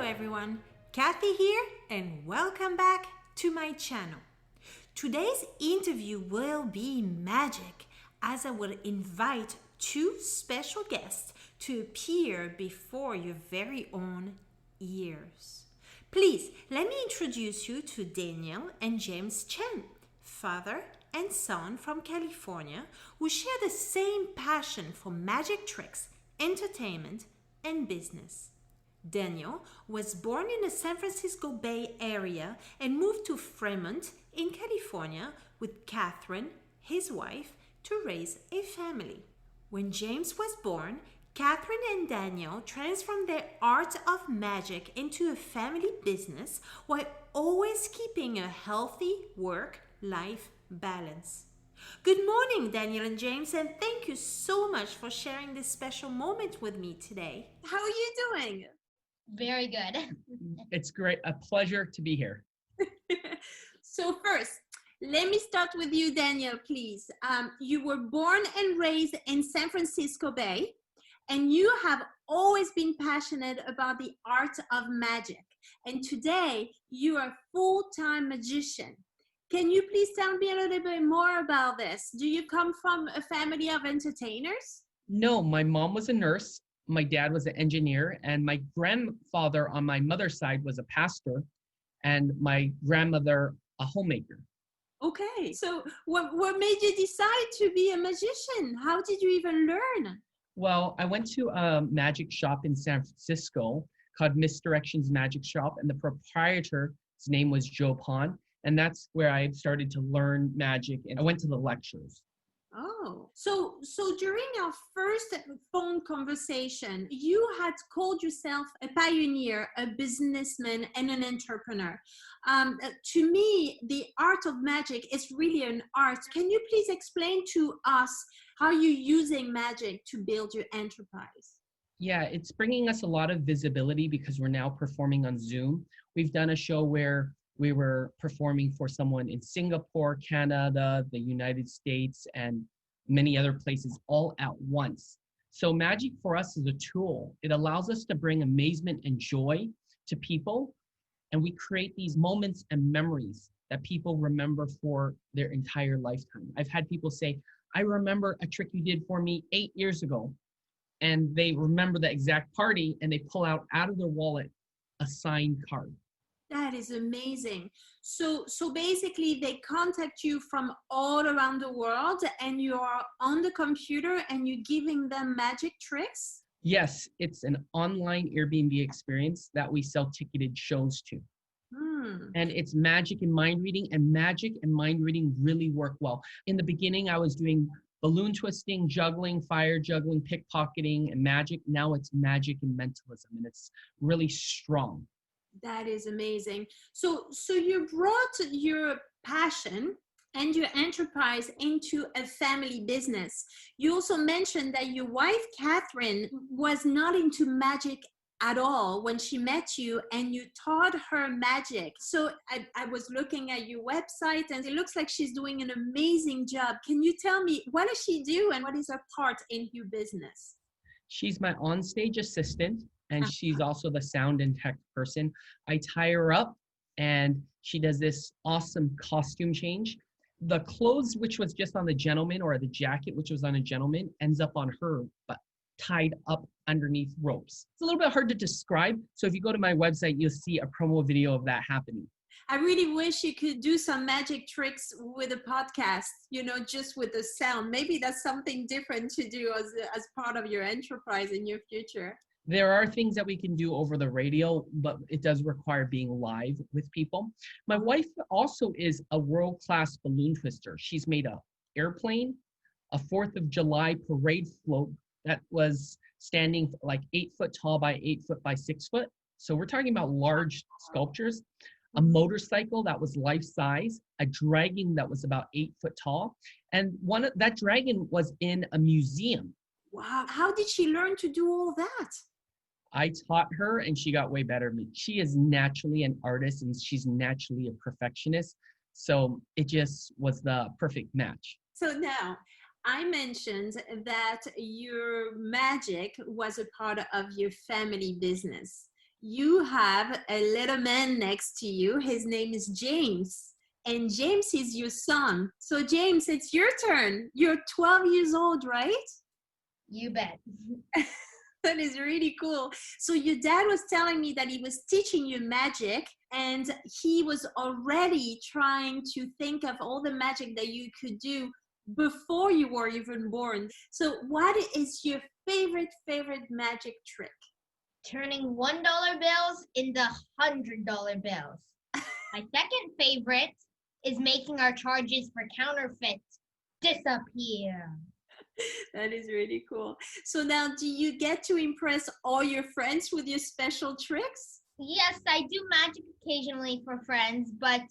everyone, Kathy here and welcome back to my channel. Today's interview will be magic as I will invite two special guests to appear before your very own ears. Please let me introduce you to Daniel and James Chen, father and son from California, who share the same passion for magic tricks, entertainment, and business. Daniel was born in the San Francisco Bay Area and moved to Fremont in California with Katherine, his wife, to raise a family. When James was born, Katherine and Daniel transformed their art of magic into a family business while always keeping a healthy work-life balance. Good morning, Daniel and James, and thank you so much for sharing this special moment with me today. How are you doing? Very good. It's great. A pleasure to be here. So first, let me start with you, Daniel, please. You were born and raised in San Francisco Bay, and you have always been passionate about the art of magic. And today, you are a full-time magician. Can you please tell me a little bit more about this? Do you come from a family of entertainers? No, my mom was a nurse. My dad was an engineer, and my grandfather on my mother's side was a pastor, and my grandmother a homemaker. Okay, so what made you decide to be a magician? How did you even learn? Well, I went to a magic shop in San Francisco called Misdirections Magic Shop, and the proprietor's name was Joe Pond, and that's where I started to learn magic, and I went to the lectures. Oh, so during our first phone conversation, you had called yourself a pioneer, a businessman, and an entrepreneur. To me, the art of magic is really an art. Can you please explain to us how you're using magic to build your enterprise? Yeah, it's bringing us a lot of visibility because we're now performing on Zoom. We've done a show where we were performing for someone in Singapore, Canada, the United States, and many other places all at once. So magic for us is a tool. It allows us to bring amazement and joy to people, and we create these moments and memories that people remember for their entire lifetime. I've had people say, I remember a trick you did for me 8 years ago, and they remember the exact party, and they pull out of their wallet a signed card. That is amazing. So basically they contact you from all around the world and you are on the computer and you're giving them magic tricks? Yes, it's an online Airbnb experience that we sell ticketed shows to. And it's magic and mind reading, and magic and mind reading really work well. In the beginning, I was doing balloon twisting, juggling, fire juggling, pickpocketing, and magic. Now it's magic and mentalism, and it's really strong. That is amazing. So you brought your passion and your enterprise into a family business. You also mentioned that your wife, Katherine, was not into magic at all when she met you, and you taught her magic. So I was looking at your website and it looks like she's doing an amazing job. Can you tell me, what does she do and what is her part in your business? She's my onstage assistant, and she's also the sound and tech person. I tie her up and she does this awesome costume change. The clothes, which was just on the gentleman, or the jacket, which was on a gentleman, ends up on her, but tied up underneath ropes. It's a little bit hard to describe. So if you go to my website, you'll see a promo video of that happening. I really wish you could do some magic tricks with a podcast, just with the sound. Maybe that's something different to do as part of your enterprise in your future. There are things that we can do over the radio, but it does require being live with people. My wife also is a world-class balloon twister. She's made an airplane, a 4th of July parade float that was standing like 8 foot tall by 8 foot by 6 foot. So we're talking about large sculptures. A motorcycle that was life size, a dragon that was about 8 foot tall, and that dragon was in a museum. Wow, how did she learn to do all that? I taught her and she got way better than me. She is naturally an artist and she's naturally a perfectionist. So it just was the perfect match. So now, I mentioned that your magic was a part of your family business. You have a little man next to you. His name is James. And James is your son. So, James, it's your turn. You're 12 years old, right? You bet. That is really cool. So your dad was telling me that he was teaching you magic and he was already trying to think of all the magic that you could do before you were even born. So what is your favorite magic trick? Turning $1 bills into $100 bills. My second favorite is making our charges for counterfeits disappear. That is really cool. So now, do you get to impress all your friends with your special tricks? Yes, I do magic occasionally for friends, but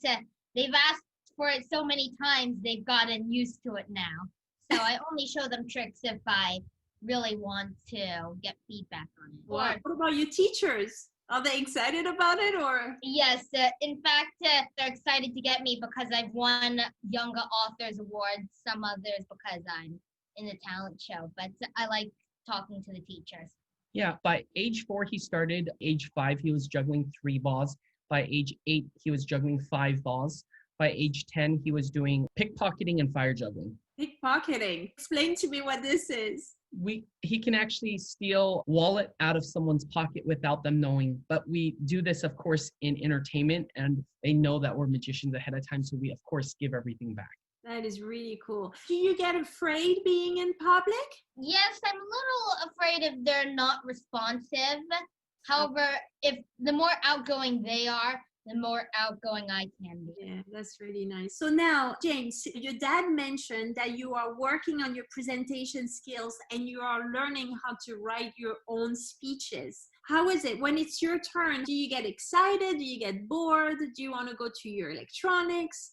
they've asked for it so many times they've gotten used to it now. So I only show them tricks if I really want to get feedback on it. Wow. What about your teachers? Are they excited about it or? Yes, in fact, they're excited to get me because I've won Younger Authors Awards, some others because I'm in the talent show, but I like talking to the teachers. Yeah, by age 4, he started. Age 5, he was juggling 3 balls. By age 8, he was juggling 5 balls. By age 10, he was doing pickpocketing and fire juggling. Pickpocketing. Explain to me what this is. He can actually steal wallet out of someone's pocket without them knowing. But we do this, of course, in entertainment, and they know that we're magicians ahead of time. So we, of course, give everything back. That is really cool. Do you get afraid being in public? Yes, I'm a little afraid if they're not responsive. However, if the more outgoing they are, the more outgoing I can be. Yeah, that's really nice. So now, James, your dad mentioned that you are working on your presentation skills and you are learning how to write your own speeches. How is it when it's your turn? Do you get excited? Do you get bored? Do you want to go to your electronics?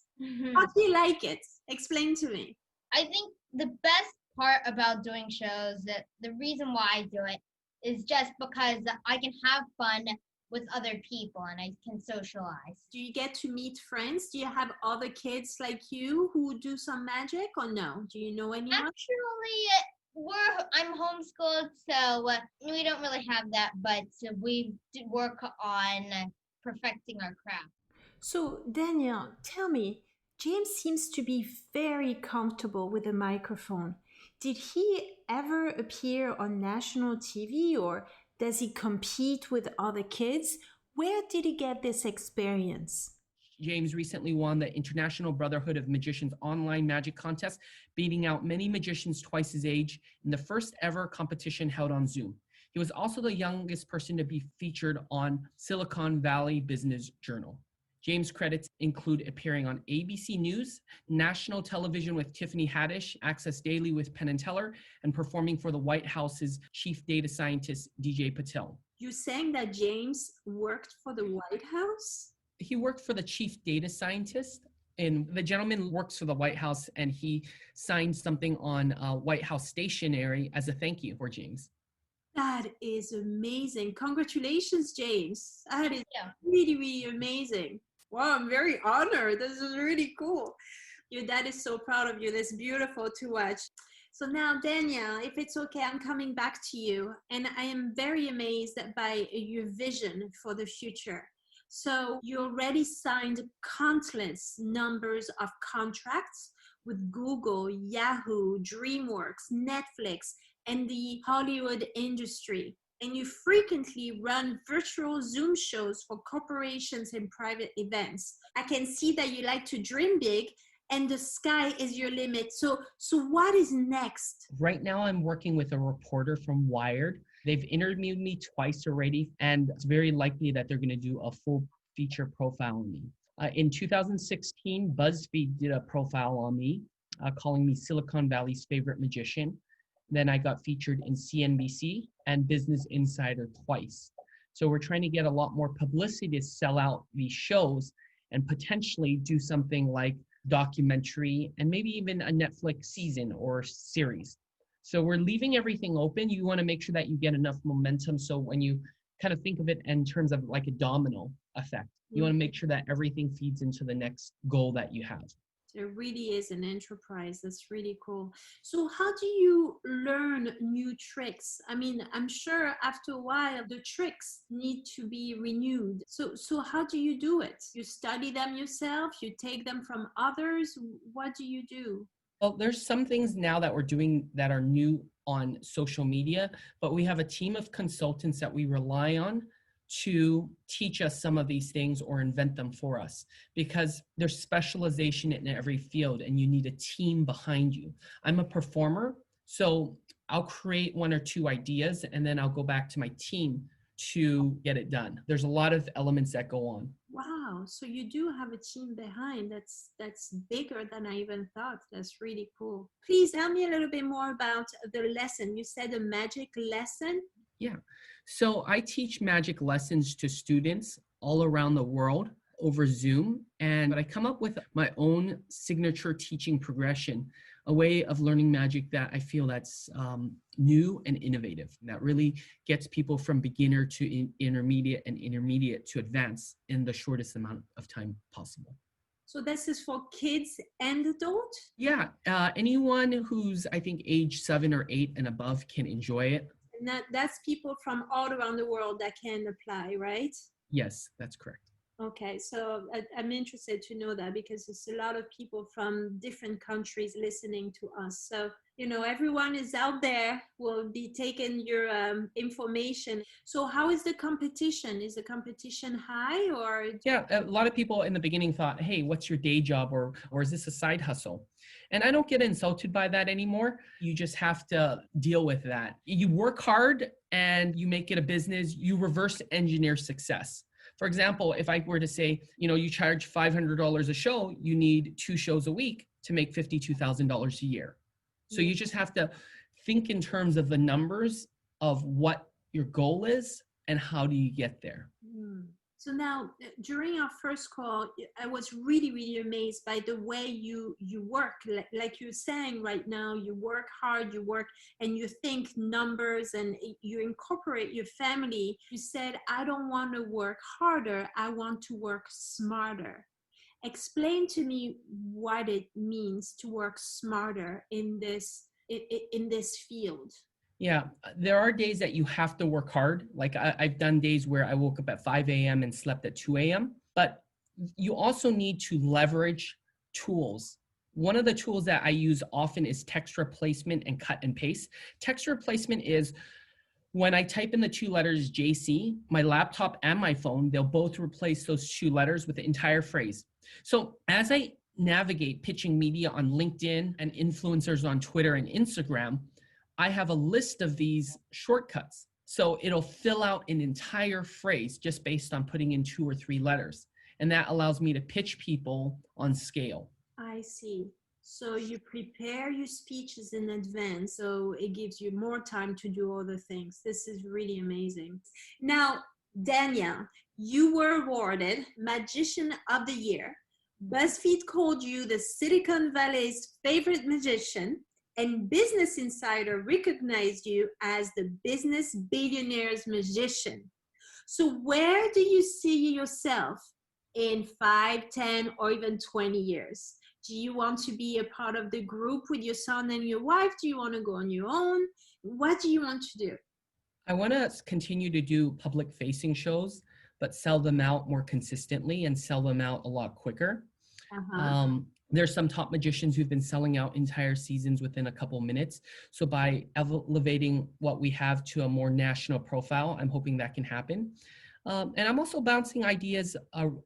How do you like it? Explain to me. I think the best part about doing shows, that the reason why I do it is just because I can have fun with other people and I can socialize. Do you get to meet friends? Do you have other kids like you who do some magic or no? Do you know anyone? Actually, I'm homeschooled, so we don't really have that, but we work on perfecting our craft. So, Daniel, tell me, James seems to be very comfortable with a microphone. Did he ever appear on national TV or does he compete with other kids? Where did he get this experience? James recently won the International Brotherhood of Magicians online magic contest, beating out many magicians twice his age in the first ever competition held on Zoom. He was also the youngest person to be featured on Silicon Valley Business Journal. James' credits include appearing on ABC News, national television with Tiffany Haddish, Access Daily with Penn and Teller, and performing for the White House's chief data scientist, DJ Patel. You're saying that James worked for the White House? He worked for the chief data scientist, and the gentleman works for the White House, and he signed something on White House stationery as a thank you for James. That is amazing. Congratulations, James. That is really, really amazing. Wow, I'm very honored. This is really cool. Your dad is so proud of you. That's beautiful to watch. So now, Daniel, if it's okay, I'm coming back to you. And I am very amazed by your vision for the future. So you already signed countless numbers of contracts with Google, Yahoo, Dreamworks, Netflix, and the Hollywood industry. And you frequently run virtual Zoom shows for corporations and private events. I can see that you like to dream big and the sky is your limit. So what is next? Right now, I'm working with a reporter from Wired. They've interviewed me twice already, and it's very likely that they're going to do a full feature profile on me. In 2016, BuzzFeed did a profile on me, calling me Silicon Valley's favorite magician. Then I got featured in CNBC and Business Insider twice. So we're trying to get a lot more publicity to sell out these shows and potentially do something like documentary and maybe even a Netflix season or series. So we're leaving everything open. You want to make sure that you get enough momentum. So when you kind of think of it in terms of like a domino effect, you want to make sure that everything feeds into the next goal that you have. There really is an enterprise. That's really cool. So how do you learn new tricks? I mean, I'm sure after a while the tricks need to be renewed. So how do you do it? You study them yourself? You take them from others? What do you do? Well, there's some things now that we're doing that are new on social media, but we have a team of consultants that we rely on to teach us some of these things or invent them for us, because there's specialization in every field and you need a team behind you. I'm a performer, so I'll create one or two ideas and then I'll go back to my team to get it done. There's a lot of elements that go on. Wow, so you do have a team behind. That's bigger than I even thought. That's really cool. Please tell me a little bit more about the lesson. You said a magic lesson. Yeah. So I teach magic lessons to students all around the world over Zoom, and I come up with my own signature teaching progression, a way of learning magic that I feel that's new and innovative, that really gets people from beginner to intermediate and intermediate to advanced in the shortest amount of time possible. So this is for kids and adults? Yeah, anyone who's, I think, age 7 or 8 and above can enjoy it. And that's people from all around the world that can apply, right? Yes, that's correct. Okay, so I'm interested to know that because there's a lot of people from different countries listening to us. So, everyone is out there will be taking your information. So how is the competition? Is the competition high or? Yeah, a lot of people in the beginning thought, hey, what's your day job or is this a side hustle? And I don't get insulted by that anymore. You just have to deal with that. You work hard and you make it a business. You reverse engineer success. For example, if I were to say, you charge $500 a show, you need 2 shows a week to make $52,000 a year. So you just have to think in terms of the numbers of what your goal is and how do you get there. So now, during our first call, I was really, really amazed by the way you work. Like you're saying right now, you work hard, you work and you think numbers and you incorporate your family. You said, I don't want to work harder, I want to work smarter. Explain to me what it means to work smarter in this field. Yeah, there are days that you have to work hard. Like I've done days where I woke up at 5 a.m. and slept at 2 a.m. But you also need to leverage tools. One of the tools that I use often is text replacement and cut and paste. Text replacement is when I type in the 2 letters JC, my laptop and my phone, they'll both replace those 2 letters with the entire phrase. So as I navigate pitching media on LinkedIn and influencers on Twitter and Instagram, I have a list of these shortcuts. So it'll fill out an entire phrase just based on putting in 2 or 3 letters. And that allows me to pitch people on scale. I see. So you prepare your speeches in advance, so it gives you more time to do other things. This is really amazing. Now, Daniel, you were awarded Magician of the Year. BuzzFeed called you the Silicon Valley's favorite magician, and Business Insider recognized you as the business billionaire's magician. So where do you see yourself in 5, 10, or even 20 years? Do you want to be a part of the group with your son and your wife? Do you want to go on your own? What do you want to do? I want to continue to do public facing shows, but sell them out more consistently and sell them out a lot quicker. There's some top magicians who've been selling out entire seasons within a couple minutes. So by elevating what we have to a more national profile, I'm hoping that can happen. And I'm also bouncing ideas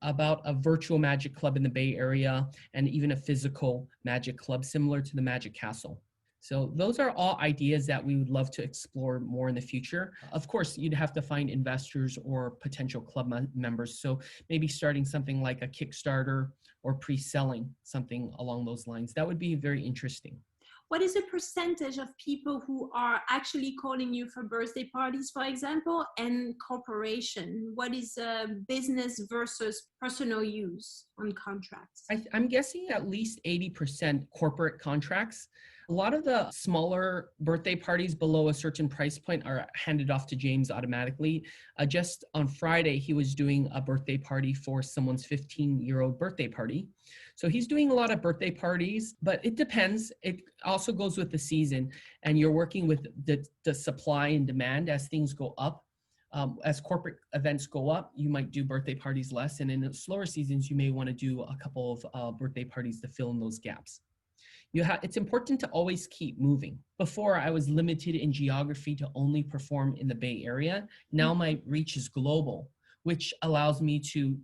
about a virtual magic club in the Bay Area and even a physical magic club similar to the Magic Castle. So those are all ideas that we would love to explore more in the future. Of course, you'd have to find investors or potential club members. So maybe starting something like a Kickstarter or pre-selling something along those lines. That would be very interesting. What is the percentage of people who are actually calling you for birthday parties, for example, and corporation? What is business versus personal use on contracts? I'm guessing at least 80% corporate contracts. A lot of the smaller birthday parties below a certain price point are handed off to James automatically. Just on Friday, he was doing a birthday party for someone's 15-year-old birthday party. So he's doing a lot of birthday parties, but it depends. It also goes with the season, and you're working with the supply and demand as things go up. As corporate events go up, you might do birthday parties less, and in the slower seasons, you may want to do a couple of birthday parties to fill in those gaps. It's important to always keep moving. Before, I was limited in geography to only perform in the Bay Area. Now my reach is global, which allows me to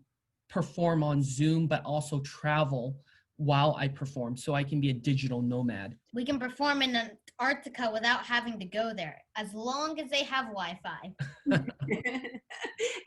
perform on Zoom, but also travel while I perform, so I can be a digital nomad. We can perform in Antarctica without having to go there, as long as they have Wi-Fi.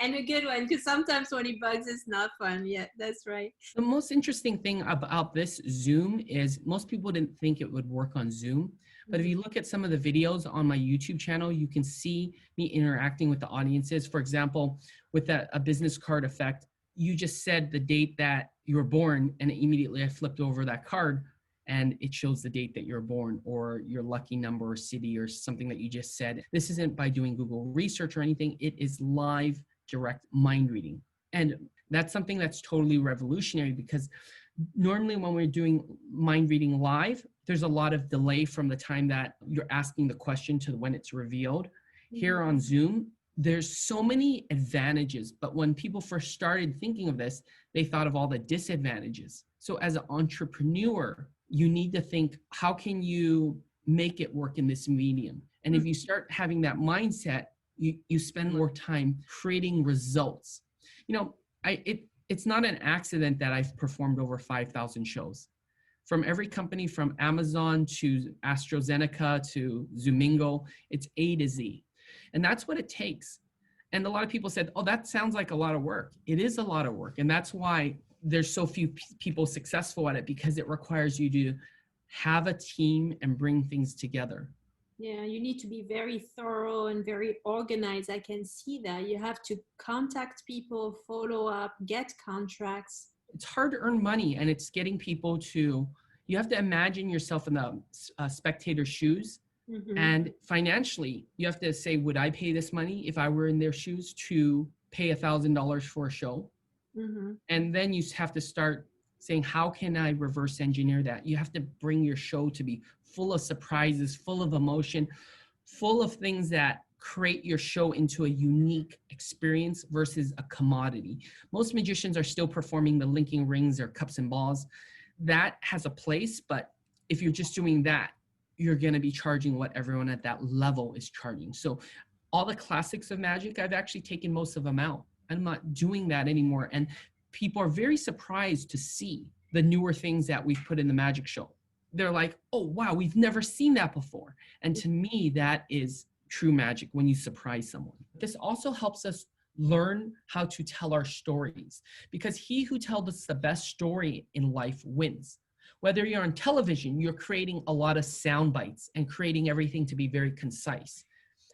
And a good one, because sometimes when it bugs, it's not fun. Yeah, that's right. The most interesting thing about this Zoom is most people didn't think it would work on Zoom. But if you look at some of the videos on my YouTube channel, you can see me interacting with the audiences. For example, with a business card effect, you just said the date that you were born, and immediately I flipped over that card and it shows the date that you're born or your lucky number or city or something that you just said. This isn't by doing Google research or anything. It is live, direct mind reading. And that's something that's totally revolutionary, because normally when we're doing mind reading live, there's a lot of delay from the time that you're asking the question to when it's revealed. Here on Zoom, there's so many advantages, but when people first started thinking of this, they thought of all the disadvantages. So as an entrepreneur, you need to think, how can you make it work in this medium? And if you start having that mindset, you spend more time creating results. You know, it's not an accident that I've performed over 5,000 shows. From every company, from Amazon to AstraZeneca to Zoomingo, it's A to Z. And that's what it takes. And a lot of people said, oh, that sounds like a lot of work. It is a lot of work. And that's why there's so few people successful at it, because it requires you to have a team and bring things together. Yeah, you need to be very thorough and very organized. I can see that. You have to contact people, follow up, get contracts. It's hard to earn money, and it's getting people to, you have to imagine yourself in the spectator's shoes. And financially, you have to say, would I pay this money if I were in their shoes to pay $1,000 for a show? And then you have to start saying, how can I reverse engineer that? You have to bring your show to be full of surprises, full of emotion, full of things that create your show into a unique experience versus a commodity. Most magicians are still performing the linking rings or cups and balls. That has a place, but if you're just doing that, you're going to be charging what everyone at that level is charging. So all the classics of magic, I've actually taken most of them out. I'm not doing that anymore. And people are very surprised to see the newer things that we've put in the magic show. They're like, oh, wow, we've never seen that before. And to me, that is true magic, when you surprise someone. This also helps us learn how to tell our stories, because he who tells us the best story in life wins. Whether you're on television, you're creating a lot of sound bites and creating everything to be very concise.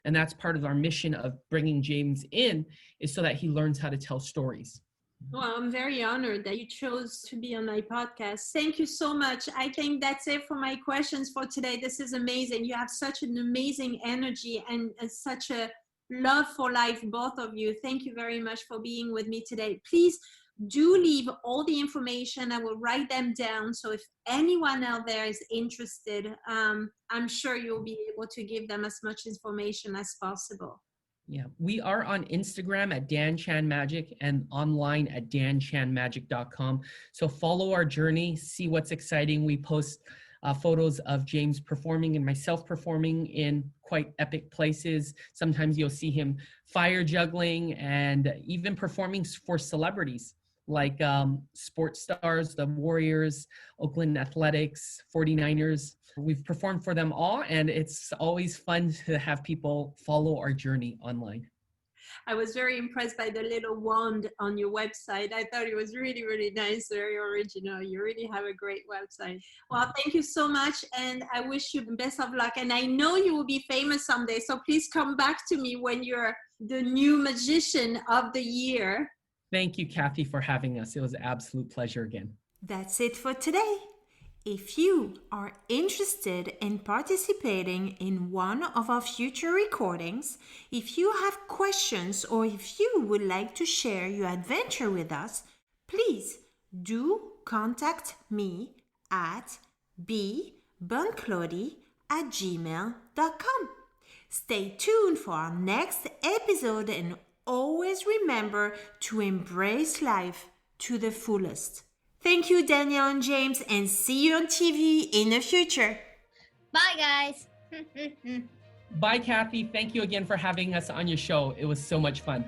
And that's part of our mission of bringing James in, is so that he learns how to tell stories. Well, I'm very honored that you chose to be on my podcast. Thank you so much. I think that's it for my questions for today. This is amazing. You have such an amazing energy and such a love for life, both of you. Thank you very much for being with me today. Please do leave all the information. I will write them down. So if anyone out there is interested, I'm sure you'll be able to give them as much information as possible. Yeah, we are on Instagram at Dan Chan Magic and online at danchanmagic.com. So follow our journey, see what's exciting. We post photos of James performing and myself performing in quite epic places. Sometimes you'll see him fire juggling and even performing for celebrities like sports stars, the Warriors, Oakland Athletics, 49ers. We've performed for them all, and it's always fun to have people follow our journey online. I was very impressed by the little wand on your website. I thought it was really, really nice, very original. You really have a great website. Well, thank you so much, and I wish you the best of luck. And I know you will be famous someday, so please come back to me when you're the new magician of the year. Thank you, Kathy, for having us. It was an absolute pleasure again. That's it for today. If you are interested in participating in one of our future recordings, if you have questions, or if you would like to share your adventure with us, please do contact me at bbunclody@gmail.com. Stay tuned for our next episode and always remember to embrace life to the fullest. Thank you, Daniel and James, and see you on TV in the future. Bye, guys. Bye, Kathy. Thank you again for having us on your show. It was so much fun.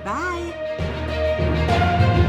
Bye.